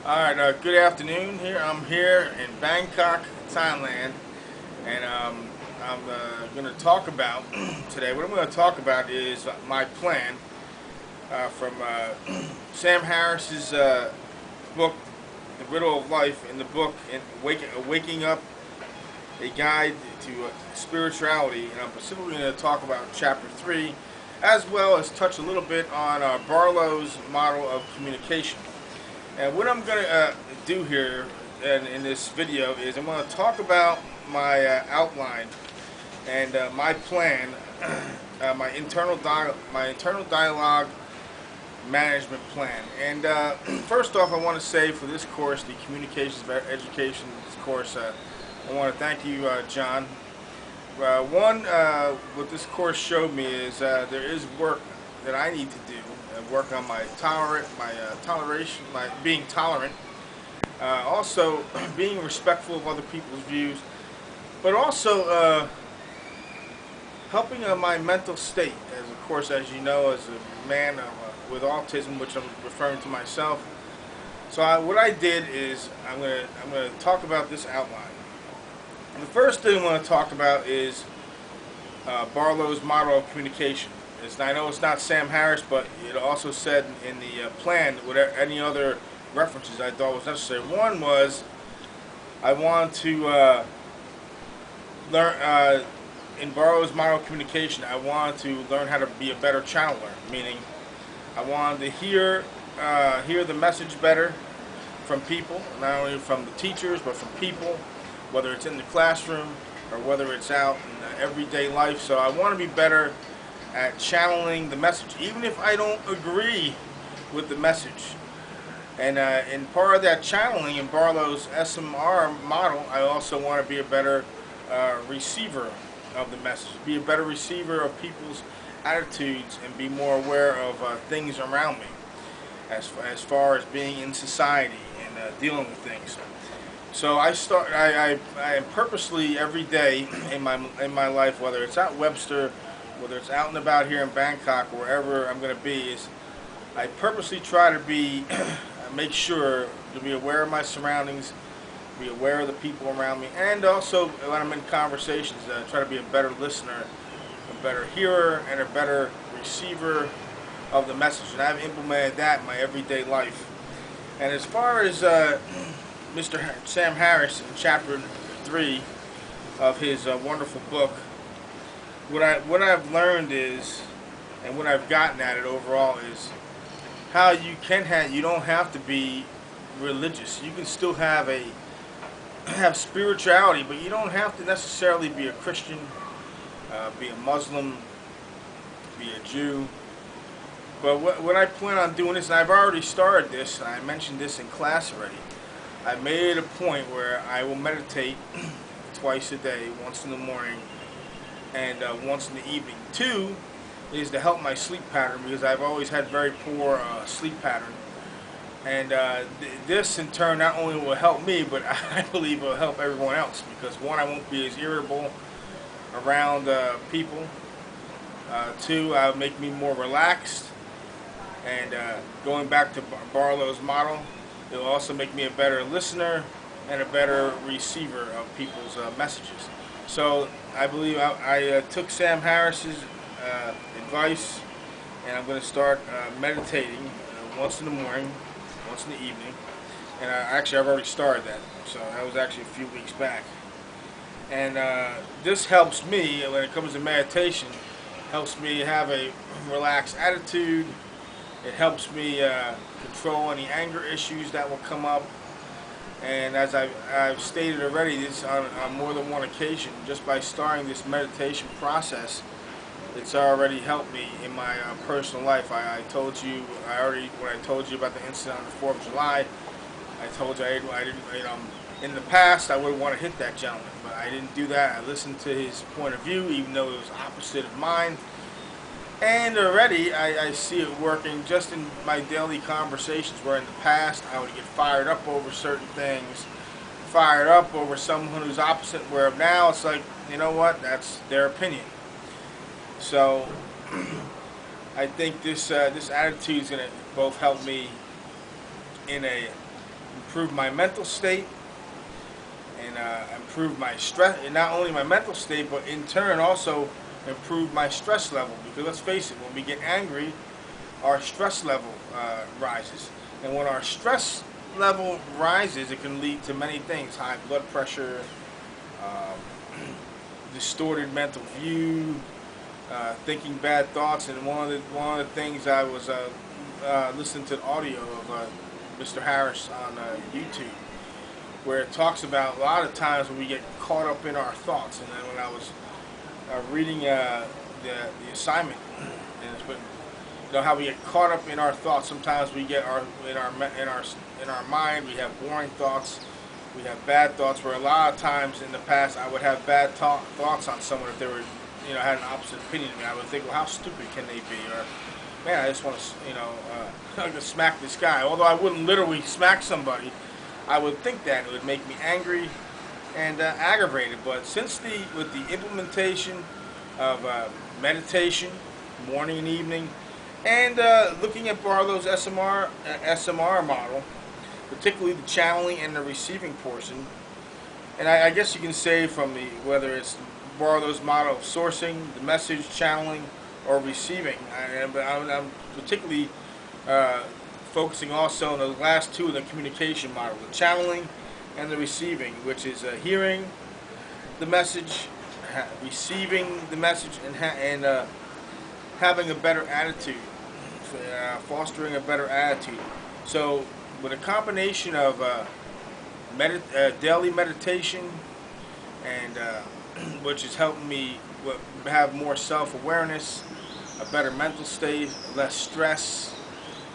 Alright, good afternoon. I'm here in Bangkok, Thailand, and I'm going to talk about today. What I'm going to talk about is my plan from Sam Harris's book, The Riddle of Life, in the book, Waking Up, a Guide to Spirituality. And I'm specifically going to talk about Chapter 3, as well as touch a little bit on Barlow's model of communication. And what I'm going to do here in this video is I'm going to talk about my outline and my plan, my internal dialogue management plan. And first off, I want to say for this course, the Communications Education course, I want to thank you, John. What this course showed me is there is work that I need to do. Work on my toleration, my being tolerant. Also, being respectful of other people's views, but also helping my mental state. As of course, as you know, as a man with autism, which I'm referring to myself. So what I did is I'm gonna talk about this outline. And the first thing I want to talk about is Barlow's model of communication. I know it's not Sam Harris, but it also said in the plan, whatever any other references I thought was necessary. One was I wanted to learn in Barlow's model of communication. I wanted to learn how to be a better channeler, meaning I wanted to hear the message better from people, not only from the teachers, but from people, whether it's in the classroom or whether it's out in everyday life. So I want to be better at channeling the message, even if I don't agree with the message. And in part of that channeling in Barlow's SMR model, I also want to be a better receiver of the message, be a better receiver of people's attitudes, and be more aware of things around me, as far as being in society and dealing with things. So I am purposely every day in my life, whether it's out Webster, whether it's out and about here in Bangkok, wherever I'm going to be, is I purposely try to be make sure to be aware of my surroundings, be aware of the people around me, and also when I'm in conversations, try to be a better listener, a better hearer, and a better receiver of the message. And I've implemented that in my everyday life. And as far as Mr. Sam Harris in Chapter 3 of his wonderful book, what I've learned is, and what I've gotten at it overall is how you don't have to be religious. You can still have spirituality, but you don't have to necessarily be a Christian, be a Muslim, be a Jew. But what I plan on doing is, and I've already started this, and I mentioned this in class already, I made it a point where I will meditate twice a day, once in the morning and once in the evening. Two is to help my sleep pattern, because I've always had very poor sleep pattern. And this in turn not only will help me, but I believe it will help everyone else, because one, I won't be as irritable around people. Two, it'll make me more relaxed. And going back to Barlow's model, it will also make me a better listener and a better receiver of people's messages. So I believe I took Sam Harris's advice, and I'm going to start meditating once in the morning, once in the evening. And actually, I've already started that, so that was actually a few weeks back. And this helps me, when it comes to meditation, helps me have a relaxed attitude. It helps me control any anger issues that will come up. And as I've stated already, this on more than one occasion, just by starting this meditation process, it's already helped me in my personal life. I told you when I told you about the incident on the 4th of July, I told you I didn't, in the past I would want to hit that gentleman, but I didn't do that. I listened to his point of view, even though it was opposite of mine. And already I see it working just in my daily conversations, where in the past I would get fired up over certain things, fired up over someone who's opposite, where now it's like, you know what, that's their opinion. So I think this attitude is going to both help me in a improve my mental state, and improve my stress, and not only my mental state, but in turn also improve my stress level. Because let's face it, when we get angry, our stress level rises, and when our stress level rises, it can lead to many things: high blood pressure, distorted mental view, thinking bad thoughts. And one of the things I was listening to the audio of Mr. Harris on YouTube, where it talks about a lot of times when we get caught up in our thoughts. And then when I was reading the assignment, and it's been, you know, how we get caught up in our thoughts. Sometimes we get in our mind, we have boring thoughts, we have bad thoughts. Where a lot of times in the past I would have bad thoughts on someone if they were, you know, had an opposite opinion to me. I would think, well, how stupid can they be? Or, man, I just want to, you know, like to smack this guy. Although I wouldn't literally smack somebody, I would think that it would make me angry and aggravated. But with the implementation of meditation, morning and evening, and looking at Barlow's SMR model, particularly the channeling and the receiving portion, and I guess you can say from whether it's Barlow's model of sourcing, the message, channeling, or receiving. I'm particularly focusing also on the last two of the communication model, the channeling and the receiving, which is hearing the message, receiving the message, and having a better attitude, fostering a better attitude. So with a combination of daily meditation, and which is helping me have more self-awareness, a better mental state, less stress,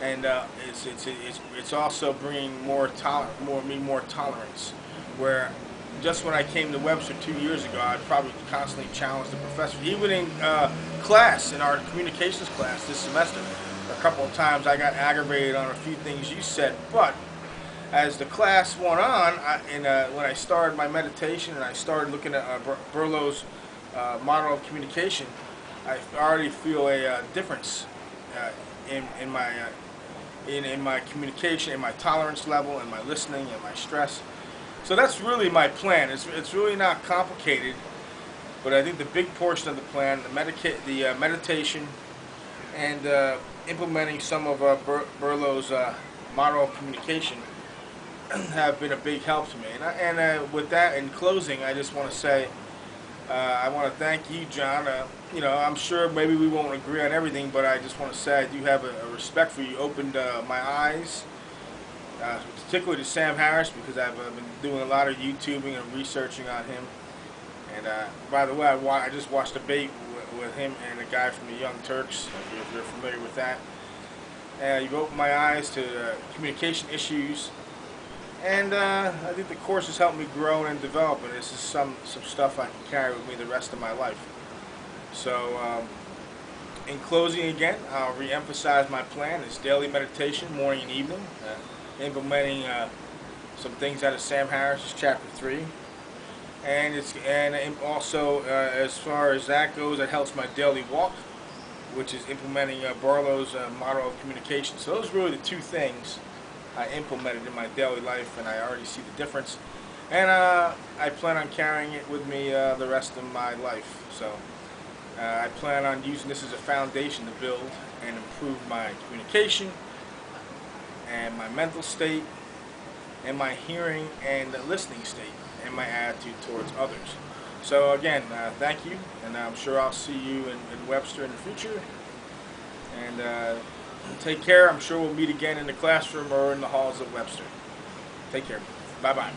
and it's also bringing more tolerance. Where just when I came to Webster 2 years ago, I'd probably constantly challenge the professor. Even in class, in our communications class this semester, a couple of times I got aggravated on a few things you said. But as the class went on, when I started my meditation and I started looking at Barlow's model of communication, I already feel a difference in my communication, in my tolerance level, in my listening, and my stress. So that's really my plan. It's really not complicated, but I think the big portion of the plan, the meditation, and implementing some of Barlow's model of communication, have been a big help to me. And with that, in closing, I just want to say, I want to thank you, John. You know, I'm sure maybe we won't agree on everything, but I just want to say I do have a respect for you. You opened my eyes, particularly to Sam Harris, because I've been doing a lot of YouTubing and researching on him. And by the way, I just watched a debate with him and a guy from the Young Turks, if you're familiar with that. You've opened my eyes to communication issues. And I think the course has helped me grow and develop, and this is some stuff I can carry with me the rest of my life. So, in closing again, I'll re-emphasize my plan. It's daily meditation, morning and evening, implementing some things out of Sam Harris's Chapter 3. And also, as far as that goes, it helps my daily walk, which is implementing Barlow's model of communication. So those are really the two things I implemented in my daily life, and I already see the difference. And I plan on carrying it with me the rest of my life. So I plan on using this as a foundation to build and improve my communication, and my mental state, and my hearing and listening state, and my attitude towards others. So again, thank you, and I'm sure I'll see you in Webster in the future. And take care. I'm sure we'll meet again in the classroom or in the halls of Webster. Take care. Bye-bye.